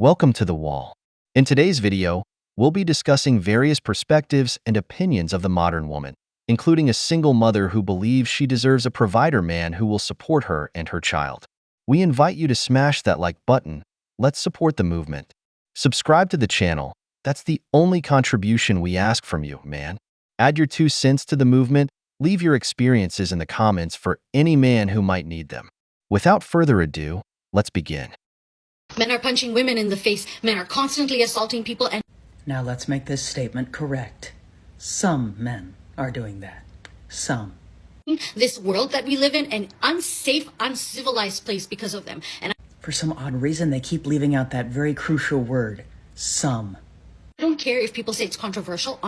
Welcome to The Wall. In today's video, we'll be discussing various perspectives and opinions of the modern woman, including a single mother who believes she deserves a provider man who will support her and her child. We invite you to smash that like button. Let's support the movement. Subscribe to the channel. That's the only contribution we ask from you, man. Add your 2 cents to the movement. Leave your experiences in the comments for any man who might need them. Without further ado, let's begin. Men are punching women in the face. Men are constantly assaulting people and... Now let's make this statement correct. Some men are doing that. Some. This world that we live in, an unsafe, uncivilized place because of them. And For some odd reason, they keep leaving out that very crucial word, some. I don't care if people say it's controversial.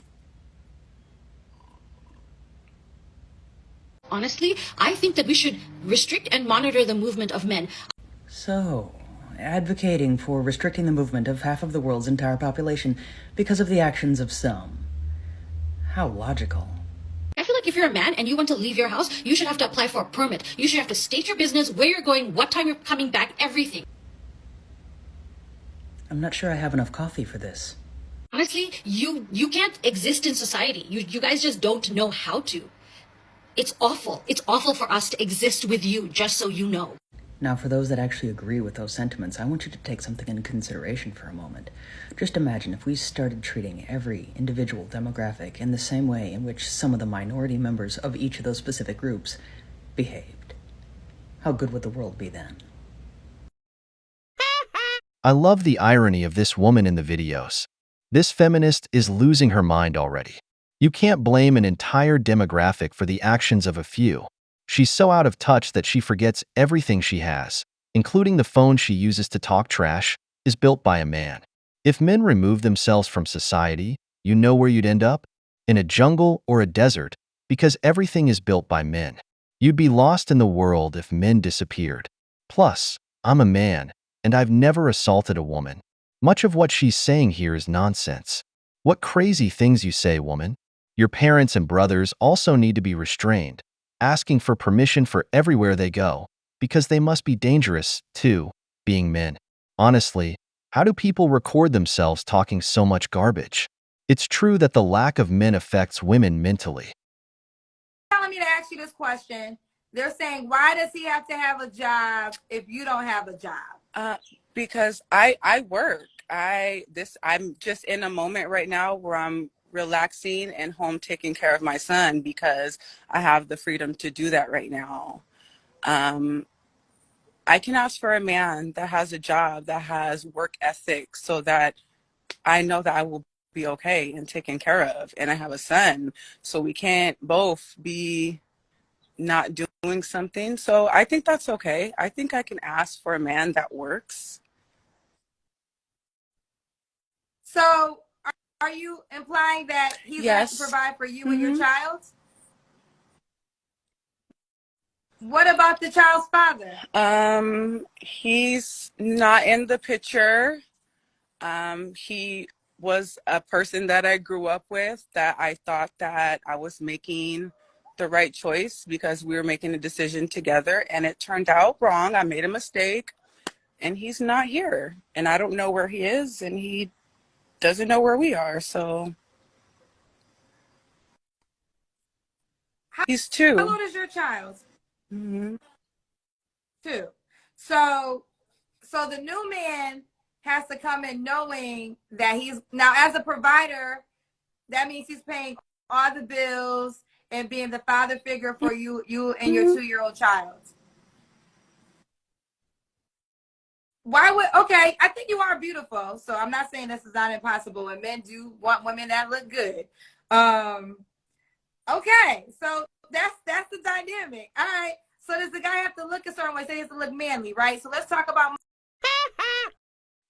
Honestly, I think that we should restrict and monitor the movement of men. So, advocating for restricting the movement of half of the world's entire population because of the actions of some. How logical. I feel like if you're a man and you want to leave your house, you should have to apply for a permit. You should have to state your business, where you're going, what time you're coming back, everything. I'm not sure I have enough coffee for this. Honestly, you can't exist in society. You guys just don't know how to. It's awful. It's awful for us to exist with you, just so you know. Now, for those that actually agree with those sentiments, I want you to take something into consideration for a moment. Just imagine if we started treating every individual demographic in the same way in which some of the minority members of each of those specific groups behaved. How good would the world be then? I love the irony of this woman in the videos. This feminist is losing her mind already. You can't blame an entire demographic for the actions of a few. She's so out of touch that she forgets everything she has, including the phone she uses to talk trash, is built by a man. If men remove themselves from society, you know where you'd end up? In a jungle or a desert, because everything is built by men. You'd be lost in the world if men disappeared. Plus, I'm a man, and I've never assaulted a woman. Much of what she's saying here is nonsense. What crazy things you say, woman. Your parents and brothers also need to be restrained, asking for permission for everywhere they go, because they must be dangerous, too, being men. Honestly, how do people record themselves talking so much garbage? It's true that the lack of men affects women mentally. Telling me to ask you this question. They're saying, why does he have to have a job if you don't have a job? Because I work. I'm just in a moment right now where I'm relaxing and home taking care of my son because I have the freedom to do that right now. I can ask for a man that has a job, that has work ethic, so that I know that I will be okay and taken care of. And I have a son, so we can't both be not doing something. So I think that's okay. I think I can ask for a man that works. So are you implying that he's Yes. going to provide for you and your child? What about the child's father? He's not in the picture. He was a person that I grew up with, that I thought that I was making the right choice because we were making a decision together, and it turned out wrong. I made a mistake, and he's not here, and I don't know where he is, and he doesn't know where we are. So he's 2. How old is your child? Mm-hmm. 2. So the new man has to come in knowing that he's now, as a provider, that means he's paying all the bills and being the father figure for you and your 2-year-old child. Why would, okay, I think you are beautiful, so I'm not saying this is not impossible, and men do want women that look good. Okay, so that's the dynamic. All right, so does the guy have to look a certain way? Say he has to look manly, right? So let's talk about...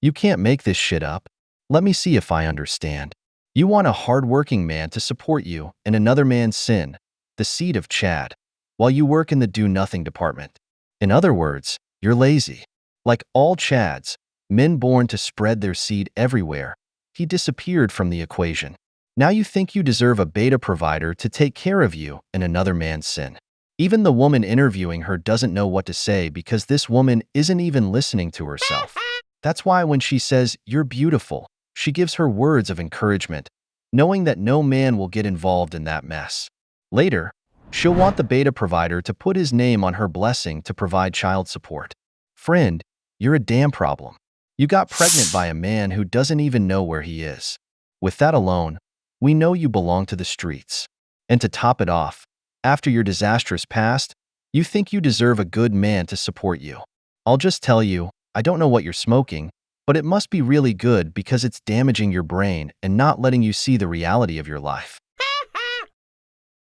You can't make this shit up. Let me see if I understand. You want a hard-working man to support you and another man's sin, the seed of Chad, while you work in the do-nothing department. In other words, you're lazy. Like all Chads, men born to spread their seed everywhere, he disappeared from the equation. Now you think you deserve a beta provider to take care of you and another man's sin. Even the woman interviewing her doesn't know what to say because this woman isn't even listening to herself. That's why when she says, "You're beautiful," she gives her words of encouragement, knowing that no man will get involved in that mess. Later, she'll want the beta provider to put his name on her blessing to provide child support. Friend, you're a damn problem. You got pregnant by a man who doesn't even know where he is. With that alone, we know you belong to the streets. And to top it off, after your disastrous past, you think you deserve a good man to support you. I'll just tell you, I don't know what you're smoking, but it must be really good because it's damaging your brain and not letting you see the reality of your life.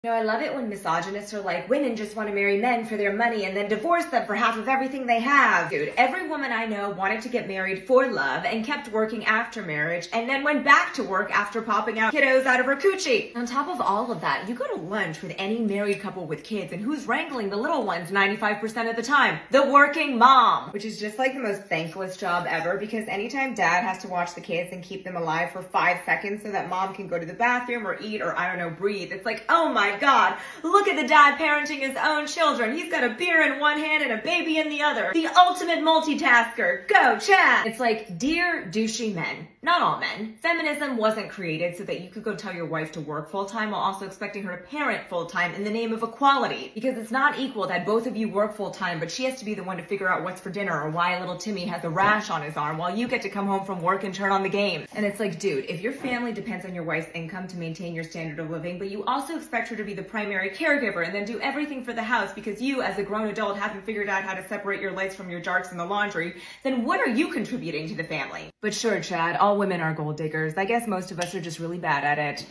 I love it when misogynists are like, women just want to marry men for their money and then divorce them for half of everything they have. Dude, every woman I know wanted to get married for love and kept working after marriage and then went back to work after popping out kiddos out of her coochie. On top of all of that, you go to lunch with any married couple with kids and who's wrangling the little ones 95% of the time? The working mom, which is just like the most thankless job ever because anytime dad has to watch the kids and keep them alive for 5 seconds so that mom can go to the bathroom or eat or, I don't know, breathe, it's like, oh my God, look at the dad parenting his own children. He's got a beer in one hand and a baby in the other. The ultimate multitasker. Go, Chad. It's like, dear douchey men, not all men, feminism wasn't created so that you could go tell your wife to work full-time while also expecting her to parent full-time in the name of equality. Because it's not equal that both of you work full-time, but she has to be the one to figure out what's for dinner or why little Timmy has a rash on his arm while you get to come home from work and turn on the game. And it's like, dude, if your family depends on your wife's income to maintain your standard of living, but you also expect her to be the primary caregiver and then do everything for the house because you, as a grown adult, haven't figured out how to separate your lights from your jarks in the laundry, then what are you contributing to the family? But sure, Chad, all women are gold diggers. I guess most of us are just really bad at it.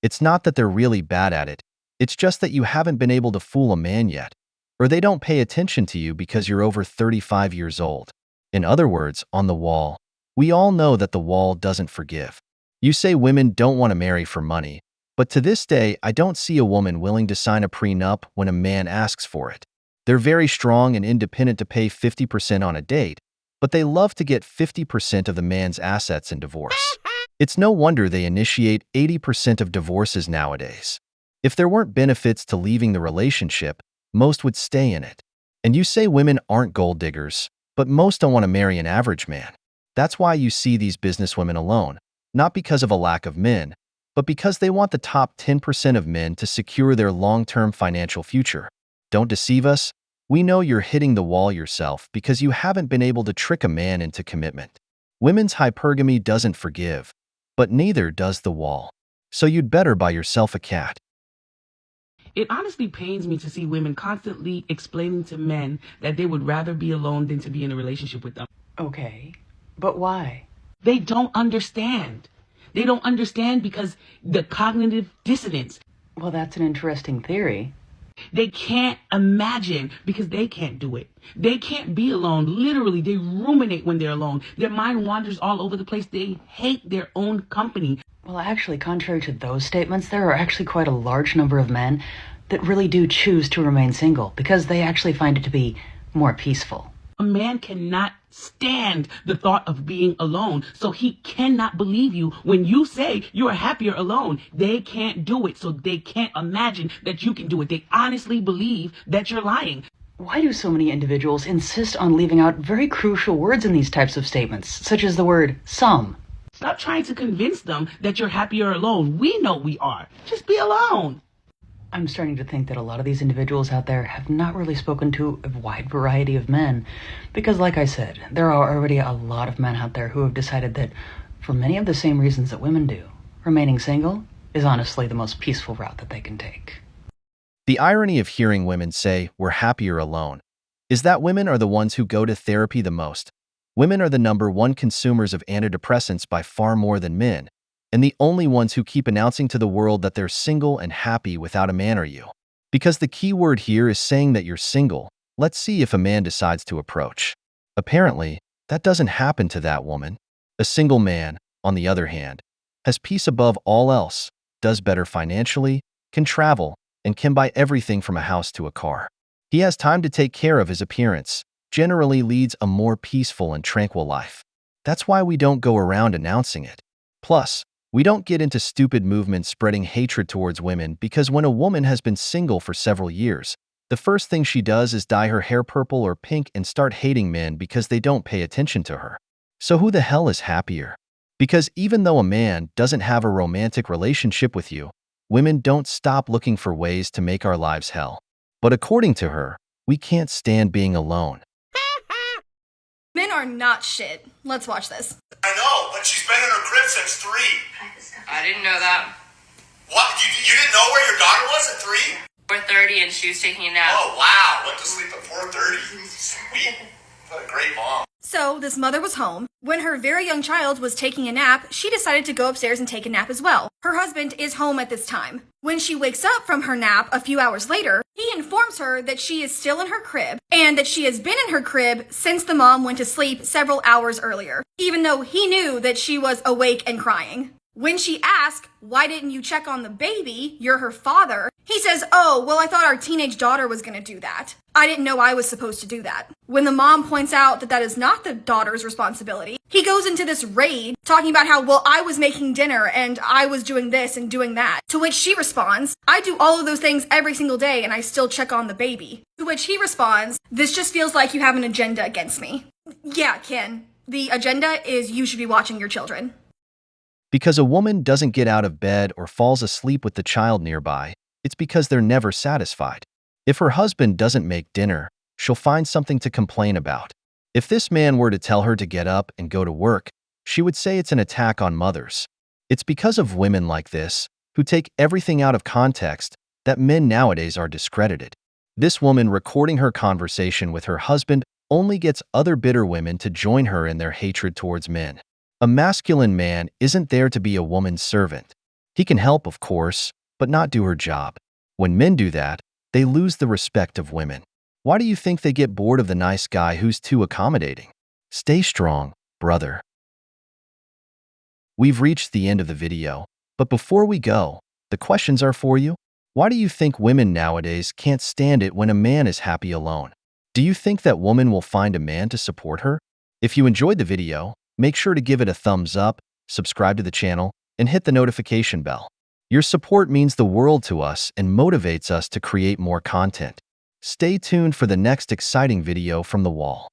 It's not that they're really bad at it. It's just that you haven't been able to fool a man yet, or they don't pay attention to you because you're over 35 years old. In other words, on the wall, we all know that the wall doesn't forgive. You say women don't want to marry for money, but to this day, I don't see a woman willing to sign a prenup when a man asks for it. They're very strong and independent to pay 50% on a date, but they love to get 50% of the man's assets in divorce. It's no wonder they initiate 80% of divorces nowadays. If there weren't benefits to leaving the relationship, most would stay in it. And you say women aren't gold diggers, but most don't want to marry an average man. That's why you see these businesswomen alone, not because of a lack of men, but because they want the top 10% of men to secure their long-term financial future. Don't deceive us. We know you're hitting the wall yourself because you haven't been able to trick a man into commitment. Women's hypergamy doesn't forgive, but neither does the wall. So you'd better buy yourself a cat. It honestly pains me to see women constantly explaining to men that they would rather be alone than to be in a relationship with them. Okay, but why? They don't understand. They don't understand because the cognitive dissonance. Well, that's an interesting theory. They can't imagine because they can't do it. They can't be alone. Literally, they ruminate when they're alone. Their mind wanders all over the place. They hate their own company. Well, actually, contrary to those statements, there are actually quite a large number of men that really do choose to remain single because they actually find it to be more peaceful. A man cannot stand the thought of being alone, so he cannot believe you when you say you're happier alone. They can't do it, so they can't imagine that you can do it. They honestly believe that you're lying. Why do so many individuals insist on leaving out very crucial words in these types of statements, such as the word some? Stop trying to convince them that you're happier alone. We know we are. Just be alone. I'm starting to think that a lot of these individuals out there have not really spoken to a wide variety of men. Because like I said, there are already a lot of men out there who have decided that, for many of the same reasons that women do, remaining single is honestly the most peaceful route that they can take. The irony of hearing women say we're happier alone is that women are the ones who go to therapy the most. Women are the #1 consumers of antidepressants by far more than men, and the only ones who keep announcing to the world that they're single and happy without a man are you. Because the key word here is saying that you're single. Let's see if a man decides to approach. Apparently, that doesn't happen to that woman. A single man, on the other hand, has peace above all else, does better financially, can travel, and can buy everything from a house to a car. He has time to take care of his appearance, generally leads a more peaceful and tranquil life. That's why we don't go around announcing it. Plus, we don't get into stupid movements spreading hatred towards women because when a woman has been single for several years, The first thing she does is dye her hair purple or pink and start hating men because they don't pay attention to her. So who the hell is happier? Because even though a man doesn't have a romantic relationship with you, women don't stop looking for ways to make our lives hell. But according to her, we can't stand being alone. Men are not shit. Let's watch this. I know, but she's been in her crib since 3. I didn't know that. What? You didn't know where your daughter was at 3? 4:30 and she was taking a nap. Oh, wow. Went to sleep at 4:30. Sweet. What a great mom. So, this mother was home. When her very young child was taking a nap, she decided to go upstairs and take a nap as well. Her husband is home at this time. When she wakes up from her nap a few hours later, he informs her that she is still in her crib and that she has been in her crib since the mom went to sleep several hours earlier, even though he knew that she was awake and crying. When she asks, "Why didn't you check on the baby? You're her father," he says, "Oh, well, I thought our teenage daughter was going to do that. I didn't know I was supposed to do that." When the mom points out that that is not the daughter's responsibility, he goes into this rage talking about how, well, I was making dinner and I was doing this and doing that. To which she responds, "I do all of those things every single day and I still check on the baby." To which he responds, "This just feels like you have an agenda against me." Yeah, Ken, the agenda is you should be watching your children. Because a woman doesn't get out of bed or falls asleep with the child nearby, it's because they're never satisfied. If her husband doesn't make dinner, she'll find something to complain about. If this man were to tell her to get up and go to work, she would say it's an attack on mothers. It's because of women like this, who take everything out of context, that men nowadays are discredited. This woman recording her conversation with her husband only gets other bitter women to join her in their hatred towards men. A masculine man isn't there to be a woman's servant. He can help, of course, but not do her job. When men do that, they lose the respect of women. Why do you think they get bored of the nice guy who's too accommodating? Stay strong, brother. We've reached the end of the video, but before we go, the questions are for you. Why do you think women nowadays can't stand it when a man is happy alone? Do you think that woman will find a man to support her? If you enjoyed the video, make sure to give it a thumbs up, subscribe to the channel, and hit the notification bell. Your support means the world to us and motivates us to create more content. Stay tuned for the next exciting video from the wall.